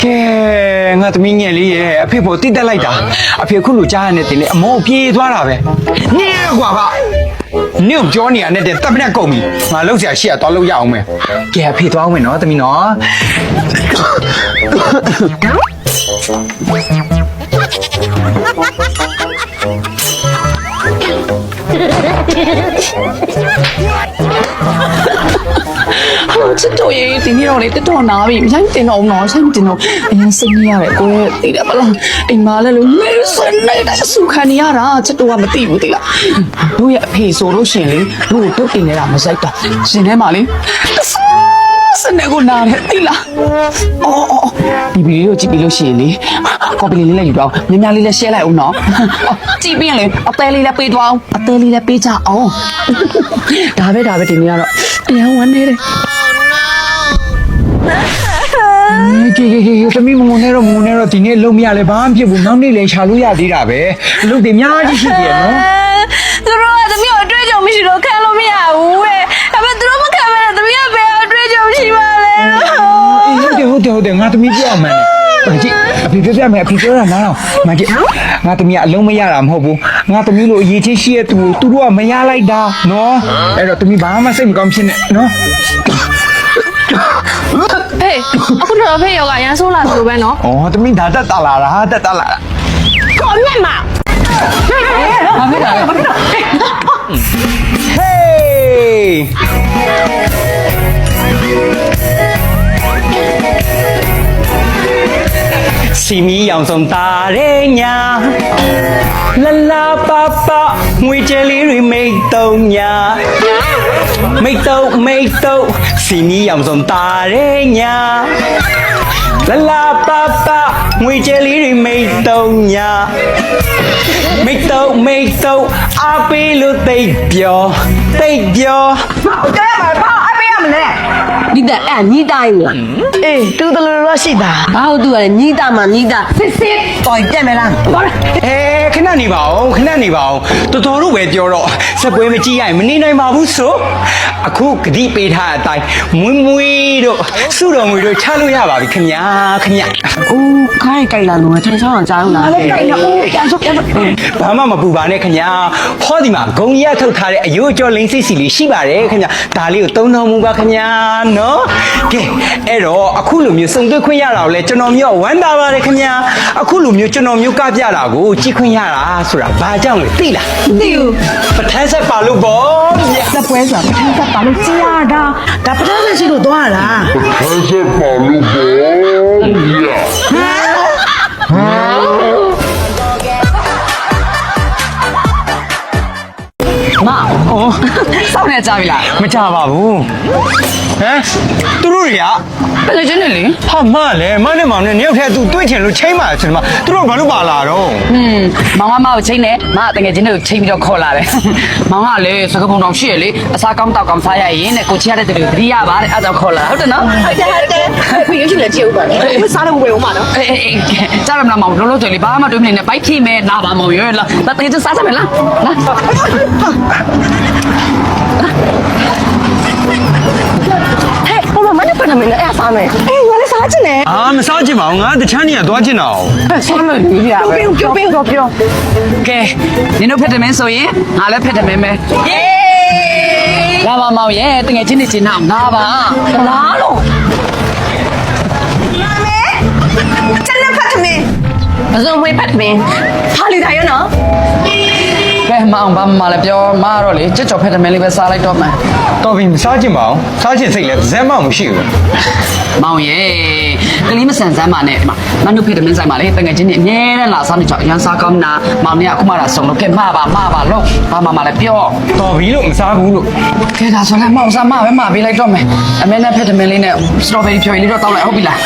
ကဲငါသမီးငယ်လေးရဲ့အဖေပေါ်တိတက်လိုက်တာအဖေခုလိုကြားရတဲ့တင်လေအမောပြေးသွားတာပဲနင်းကွာဗျနင်းပြောနေရတဲ့တပ်ပနဲ့ကုန်ပြီငါလောက်ဆရာရှိရတော့လောက်ရအောင်မယ်ကဲအဖေသွားအောင်မယ်နော်သမီးနော်ချစ်တော်ရေးဒီနေ့တော့လေတက်တော်နာပြီမဆိုင်တင်တော့နော်ဆိုင်တင်တော့အရင်စိတ်နေရတယ်ကိုယ်သိတယ်မလားအိမ်မလည်းလို့မဲစနေတာစုခံနေရတာချစ်တော်ကမသိဘူးသိလားတို့ရဲ့အဖေဆိုလို့ရှင်လေတို့ကိုတုတ်တင်နေတာမဆိုင်တာရှင်ထဲမှာလေစနေကိုနားတယ်သိလားအော်ဒီဗီဒီယိုကြည့်ပြီးလို့ရှိရင်လေကော်ပီလေးလည်းယူတော့များများလေးလည်း share လိုက်အောင်နော်ကြည့်ပြီးရင်လေအသေးလေးလည်းပေးသွားအောင်အသေးလေးလည်းပေးကြအောင်ဒါပဲဒီနေ့ကတော့တရားဝင်နေတယ်ကေသမီးမငုံနဲ့တော့ဒီနေ့လုံးမရလဲဘာမှဖြစ်ဘူးနောက်နေ့လည်းရှာလို့ရသေးတာပဲလူတွေအများကြီးရှိသေးတယ်နော်သူတို့ကသမီးကိုအတွေ့အကြုံမရှိတော့ခံလို့မရဘူးတဲ့ဒါပေမဲ့သူတို့မခံမဲ့သမီးကဘယ်အတွေ့အကြုံရှိပါလဲဟုတ်တယ်ငါသမီးပြောမှန်းတယ်ကြည့်အဖေပြောပြမယ်အဖေပြောတာနားတော့မကြည့်ငါသမီးကအလုံးမရတာမဟုတ်ဘူးငါသမီးလိုအရေးချင်းရှိရဲ့သူတို့ကမရလိုက်တာနော်အဲ့တော့သမီးဘာမှစိတ်မကောင်းဖြစ်နဲ့နော်ဟေးအခုတော့ဖေယောကရန်ဆိုးလာဆိုပဲနော်อ๋อသမီးဒါတက်တာလာတာကိုမြတ်မဘာဖြစ်တာလဲဟေးစီမီအောင်ဆုံးတာရဲညာလာလာပါပါငွေကြလေးတွေမိတ်တုံညာမိတ်တုံစီမီအောင်ဆုံးတာရဲညာလာလာပါပါငွေကြလေးတွေမိတ်တုံညာမိတ်တုံအားပေးလို့တိတ်ပြောဟုတ်တယ်ဘာအမေရမလဲ ဒီတဲ့အဲ့ညီတိုင်းလား အေးတူတယ်လို့ရှိတာ ဘာလို့သူကလည်းညီတာမှညီတာစစ်တော်ကြက်မလားဘာလဲ ခဏနေပါဦးတော်တော်တို့ပဲပြောတော့စပွဲမကြည့်ရရင်မနေနိုင်ပါဘူးဆိုအခုဂတိပေးထားတဲ့အတိုင်းမွေးတို့စုတော်ငွေတို့ချလို့ရပါပြီခင်ဗျာအိုးခိုင်းကြိုက်လာလို့ထိုင်ဆောင်အောင်ကြားအောင်လားလည်းကြိုက်တော့ပြန်ဆုပ်ဘာမှမပူပါနဲ့ခင်ဗျာဟောဒီမှာဂုံရထုတ်ထားတဲ့အယိုးကျော်လိမ့်စိတ်စီလေးရှိပါတယ်ခင်ဗျာဒါလေးကိုသုံးတော်မူပါခင်ဗျာနော်ကဲအဲ့တော့အခုလိုမျိုးစုံတွေ့ခွင့်ရတာကိုလည်းကျွန်တော်မျိုးဝမ်းသာပါတယ်ခင်ဗျာအခုလိုမျိုးကျွန်တော်မျိုးကပြတာကိုကြည့်ခွင့်ရတာဆိုတာဘာကြောင့်လဲသိလားသိဘူး ပထန်းဆက်ပါလို့ပေါ့ဗျာ စပွဲဆိုတာပထမကပါလို့ကြီးရတာဒါပထမရှိလို့သွားတာ Essa Paulo Boia. မအော်စောင့်နေကြပြီလား မကြပါဘူးဟမ်သူတို့တွေက ဘယ်လိုချင်းနေလဲ ဟာမလဲမနဲ့မောင်နဲ့နှစ်ယောက်တည်းသူတွေ့ချင်လို့ချိန်ပါဆိုတော့သူတို့ဘာလို့ပါလာတော့ မောင်ကမောင်ကိုချိန်နေမတကယ်ချင်းတွေကိုချိန်ပြီးတော့ခေါ်လာတယ်မောင်ကလေစကားပုံတော်ရှိရလေအစားကောင်းတောက်ကောင်းစားရရင်တဲ့ကိုချရတဲ့တူတတိယပါတဲ့အဲ့ဒါခေါ်လာဟုတ်တယ်နော်ဟုတ်တယ်ခွေရရှိလည်းကြည့်ဦးပါလေစားတော့ဝယ်ဦးမှာနော်အေးကြားရမလားမောင်လုံးလုံးကြွေလေးဘာမှတွေးမနေနဲ့ဘိုက်ထိမဲလာပါမောင်ရွေးလာတကယ်ချင်းစားစမယ်လားဟဲ့ဘယ်မှာမနဲ့ပတ်နေလဲအဲ့စားမယ်အေးငါလည်းစားချင်တယ် မစားချင်ပါဘူးငါတချမ်းနေရသွားချင်တာ哦 ဆောင်းလို့ပြီးပြပဲ ပြောကဲနင်တို့ဖက်တယ်မင်းဆိုရင်ငါလည်းဖက်တယ်မင်းပဲလာပါမောင်ရဲ့တကယ်ချင်းနေချင်းအောင်လာပါလာလို့ ကျွန်တော်ဖတ်တယ် မစုံမွေးဖတ်မင်း ဟာလီတိုင်းရနော် ကဲမောင်ဘာမှလည်းပြောမတော့လေကြက်ကြော်ဖက်တယ်မင်းလေးပဲစားလိုက်တော့မှ တော်ပြီမစားချင်ပါဘူးစားချင်စိတ်လည်းဇက်မှမရှိဘူး မောင်ရဲ့ကလေးမဆန်စမ်းပါနဲ့မနုဖေးတမင်းဆိုင်ပါလေတကယ်ချင်းနေအမြဲတမ်းလာစားနေကြရန်စားကောင်းနာမောင်နေကအခုမှလာဆုံးလို့ကဲမှားပါလို့ဘာမှလည်းပြော တော်ပြီလို့မစားဘူးလို့ ကဲဒါဆိုလည်းမောင်စားမပဲမှာပေးလိုက်တော့မယ်အမေနဲ့ဖက်တမင်းလေးနဲ့စတော်ဘယ်ရီဖြော်ရည်လေးတော့တောက်လိုက်ဟုတ်ပြီလား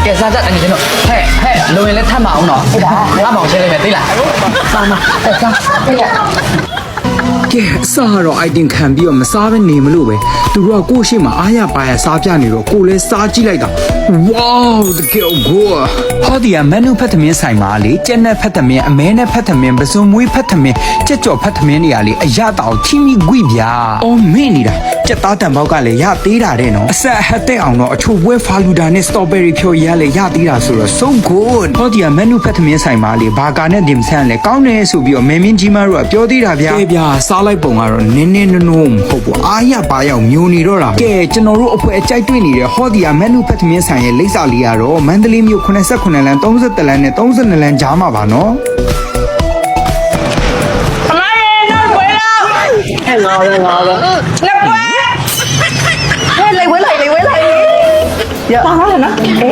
ကဲစားကြတယ်ညီတို့ဟဲ့လုံရင်လည်းထပ်မအောင်တော့ဟုတ်ပါငါမောင်ချဲလိုက်မယ်သိလားစားမစားပေးရက ကဲအစကတော့ item ခံပြီးတော့မစားဘဲနေမလို့ပဲသူတို့ကကိုယ့်ရှိမှအားရပါရစားပြနေတော့ကိုလည်းစားကြည့်လိုက်တာ wow တကယ်ကိုဟောဒီကမန်နူဖတ်သမင်းဆိုင်မှာလေကျက်နဲ့ဖတ်သမင်းအမဲနဲ့ဖတ်သမင်းပစုံမွေးဖတ်သမင်းကြက်ကြော်ဖတ်သမင်းတွေကလေအရတောင်ချင်းမိကွိဗျာအော်မင်းနေတာကြက်သားတံပေါက်ကလည်းရသေးတာတဲ့နော်အဆက်ဟက်တဲ့အောင်တော့အချို့ပွဲဖာလူဒါနဲ့စတော်ဘယ်ရီဖြိုရလည်းရသေးတာဆိုတော့ so good ဟောဒီကမန်နူဖတ်သမင်းဆိုင်မှာလေဘာကာနဲ့ဒီမဆန်လည်းကောင်းတယ်ဆိုပြီးတော့မဲမင်းကြီးမတို့ကပြောသေးတာဗျာကဲဗျာစားလိုက်ပုံကတော့နင်းနင်းနိုးနိုးမဟုတ်ဘူးအားရပါရောက်မျိုးနေတော့တာကဲကျွန်တော်တို့အဖွဲအကြိုက်တွေ့နေတဲ့ဟောဒီကမန်နူဖတ်သမင်းဆိုင်ရဲ့လိပ်စာလေးကတော့မန္တလေးမြို့89လမ်း30လမ်းနဲ့32လမ်းကြားမှာပါနော်来回来，来回来。呀，打好了呢？哎，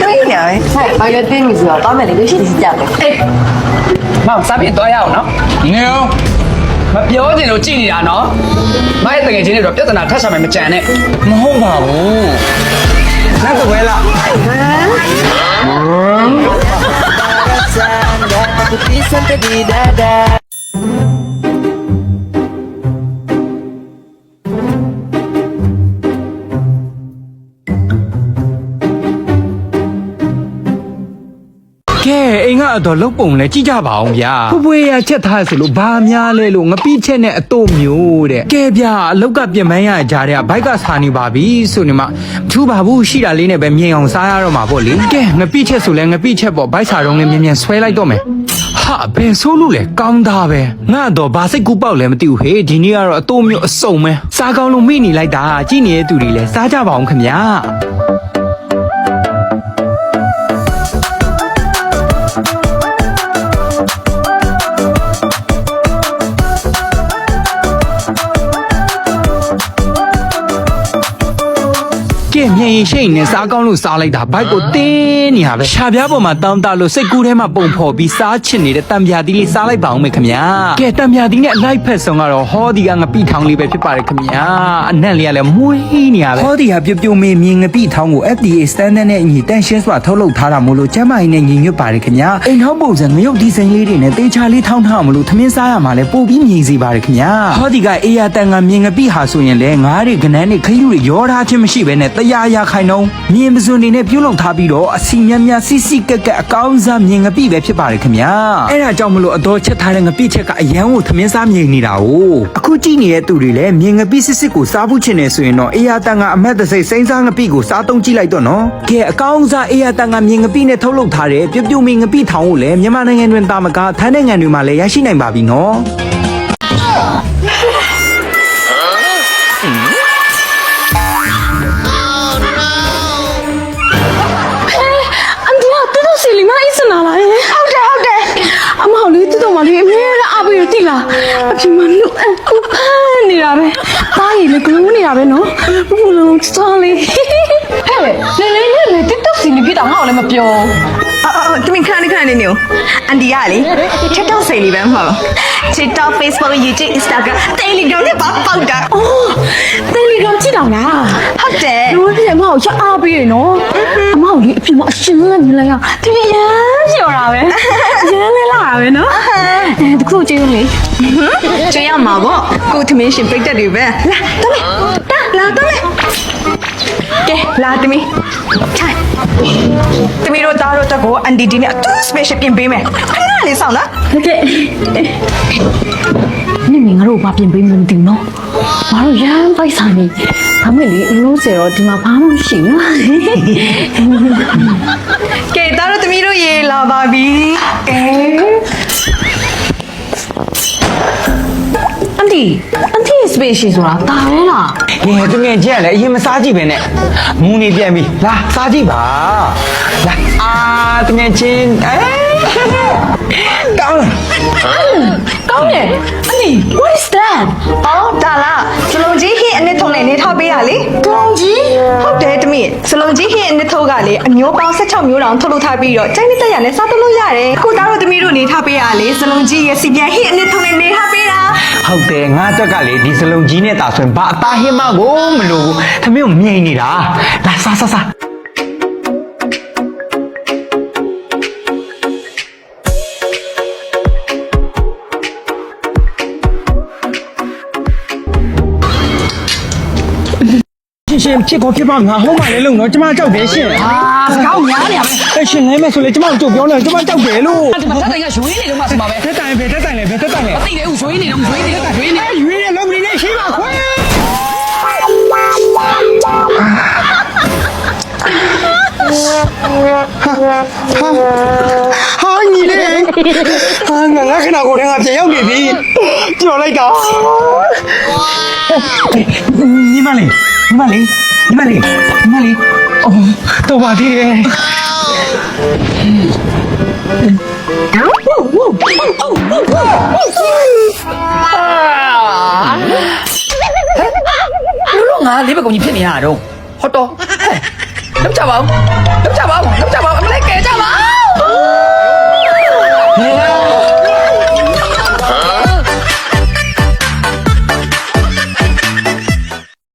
对呀，哎，把个对米子啊，当面那个是假的。哎， မောင်စားပြတော့ရအောင်နော်နေအောင်မပြောချင်လို့ကြည်နေတာနော်မိုက်တကယ်ချင်းတွေတော့ပြဿနာထပ်ဆံမယ်မကြံနဲ့မဟုတ်ပါဘူးနောက်တစ်ပွဲလား ကဲအိမ်ကတော့လုတ်ပုံလဲကြည့်ကြပါအောင်ဗျာဖွပွေရချက်ထားဆိုလို့ဘာများလဲလို့ငပိချက်နဲ့အတော့မျိုးတဲ့ကဲဗျာအလုတ်ကပြင်ပန်းရကြတဲ့ဘိုက်ကစားနေပါပြီဆိုနေမှမထူးပါဘူးရှိတာလေးနဲ့ပဲမြင်အောင်စားရတော့မှာပေါ့လေကဲငပိချက်ဆိုလဲငပိချက်ပေါ့ဘိုက်စားတော့လည်းမြင်မြင်ဆွဲလိုက်တော့မယ်ဟာဘယ်ဆိုးလို့လဲကောင်းတာပဲငါတော့ဘာစိတ်ကူပေါက်လဲမသိဘူးဟေးဒီနေ့ကတော့အတော့မျိုးအစုံပဲစားကောင်းလို့မိနေလိုက်တာကြည့်နေတဲ့သူတွေလဲစားကြပါအောင်ခင်ဗျာကဲမြင်ရင်ရှိနေစားကောင်းလို့စားလိုက်တာဘိုက်ကိုတင်းနေရပဲရှာပြားပေါ်မှာတောင်းတလို့စိတ်ကူးထဲမှာပုံဖော်ပြီးစားချစ်နေတဲ့တံပြာသီးလေးစားလိုက်ပါအောင်မေခင်ဗျာကဲတံပြာသီးနဲ့အလိုက်ဖက်ဆုံးကတော့ဟောဒီကငပိထောင်လေးပဲဖြစ်ပါတယ်ခင်ဗျာအနက်လေးကလည်းမွေးနေရပဲဟောဒီကပြုတ်ပြုတ်မေးမြင်ငပိထောင်ကို FDA standard နဲ့အညီတန်ရှင်းစွာထုတ်လုပ်ထားတာမို့လို့ကျမကြီးနဲ့ညီညွတ်ပါတယ်ခင်ဗျာအိမ်ဟောင်းပုံစံငရုတ်ဒီဇိုင်းလေးတွေနဲ့တေချာလေးထောင်းထားအောင်လို့သမင်းစားရမှာလဲပို့ပြီးမြည်စီပါတယ်ခင်ဗျာဟောဒီကအေးရတန်ကမြင်ငပိဟာဆိုရင်လဲငါးတွေကနန်းတွေခရုတွေရောထားခြင်းမရှိဘဲနဲ့တရားရခိုင်နှုံးမြင်ပစွန်နေနဲ့ပြုတ်လုံထားပြီးတော့အစီမြမြစီစီကက်ကက်အကောင်းစားမြင်ငပိပဲဖြစ်ပါတယ်ခင်ဗျာအဲ့ဒါကြောင့်မလို့အတော်ချက်ထားတဲ့ငပိချက်ကအရန်ကိုသမင်းစားမြင်နေတာ哦အခုကြည့်နေတဲ့သူတွေလည်းမြင်ငပိစစ်စစ်ကိုစားဖို့ချင်နေဆိုရင်တော့အေးရတန်ကအမတ်တစိမ့်စိမ့်စားငပိကိုစားသုံးကြည့်လိုက်တော့နော်ကဲအကောင်းစားအေးရတန်ကမြင်ငပိနဲ့ထုတ်လုပ်ထားတဲ့ပြုတ်ပြုတ်မင်းငပိထောင်ကိုလည်းမြန်မာနိုင်ငံတွင်တာမကထိုင်းနိုင်ငံတွေမှာလည်းရရှိနိုင်ပါပြီနော်စီလီမအေးစနာလာရဲ့ဟုတ်တယ်အမောင်လေးတူတော်မလေးအမေအဘေးတိလာအပြင်မှာလူအခုဖမ်းနေတာပဲတားရီလည်းကလူးနေတာပဲနော်ဘုလုံးစောလေးဟဲ့လေတစ်တော့စီလီပြတာငါ့ကိုလည်းမပြော တမင်ခဏနေနေအန်ဒီရလေ TikTok စိတ်လေးပဲမဟုတ်လား TikTok Facebook YouTube Instagram Telegram နဲ့ပေါက်တာ အော်တယ်လီဂရမ်ကြည့်တော့လား ဟုတ်တယ် လူတွေအမောင်ရအားပေးရနော်အမောင်လေးအပြင်မှာအရှင်ကမြင်လိုက်ရဒီရမ်းပြောတာပဲရမ်းလဲလာတာပဲနော်တခုကြည့်လို့လေ ကျွေးရမှာပေါ့ကိုသမင်းရှင်ပြိတ္တတွေပဲလာတော့မယ်ကဲလာသမီးထိုင်သမီးတို့သားတို့တက်ကိုအန်ဒီဒီနဲ့အတူ special ပြင်ပေးမယ်ခဏလေးဆောင်လား ဟုတ်ကဲ့နင်ငါတို့ဘာပြင်ပေးမှမသိဘူးနော်ငါတို့ရမ်းပိုက်ဆိုင်နေဒါမဲ့လေအလုံးစေတော့ဒီမှာဘာမှမရှိဘူး ကဲသားတို့သမီးတို့ရေလာပါပြီကဲ အန်တီစပေရှိဆိုတာဒါပဲလား ဟဲ့တကယ်ကြက်လေအရင်မစားကြည့်ပဲနဲ့မူနေပြန်ပြီလာစားကြည့်ပါလာတကယ်ချင်းကောင်းလား ကောင်းတယ်အန်တီ what is that အော်ဒါလားစလုံးကြီးဟင်းအနစ်ထုံးနဲ့နေထောက်ပေးရလေ ကောင်းကြီး ဟုတ်တယ်သမီးစလုံးကြီးဟင်းအနစ်ထုံးကလေအမျိုးပေါင်း16မျိုးတောင်ထုတ်လုပ်ထားပြီးတော့ကျိုင်းနဲ့တက်ရနဲ့စားတလို့ရတယ်ခုသားတို့သမီးတို့နေထောက်ပေးရလေစလုံးကြီးရဲ့စီပြန်ဟင်းအနစ်ထုံးနဲ့နေထောက်ပေးတာ ဟုတ်တယ်ငါအတွက်ကလေဒီစလုံးကြီးနဲ့တာဆိုရင်ဘာအသားဟင်းမကိုမလို့ဘူးသမီးကိုမြိန်နေတာလာစား ရှင်ဖြစ်ကောဖြစ်ပါငါဟုတ်မှလည်းလုံတော့ကျမကြောက်တယ်ရှင် အာစကောင်းများနေရပဲ အဲ့ရှင်လဲမဲ့ဆိုလေကျမတို့ကြုတ်ပြောနေကျမကြောက်တယ်လို့ ဒီမှာတက်တိုင်ကရွေးနေတော့မှဆိုမှာပဲ တက်တိုင်ပဲတက်တိုင်လေပဲတက်တိုင်လေ မသိတယ်ဦးရွေးနေတော့ရွေးနေတော့ရွေးနေ ရွေးရလုံးမနေနဲ့ရှိပါခွဲဟာညီလေးဟာငါခဏကိုတည်းကပြန်ရောက်နေပြီကြော်လိုက်တာညီမလေးအော်တော့ပါသေးတယ် လို့ငါလေးဘက်ကုန်ကြီးဖြစ်နေရတော့ဟုတ်တော့လောက်ကြပါဦးလောက်ကြပါဦးလောက်ကြပါ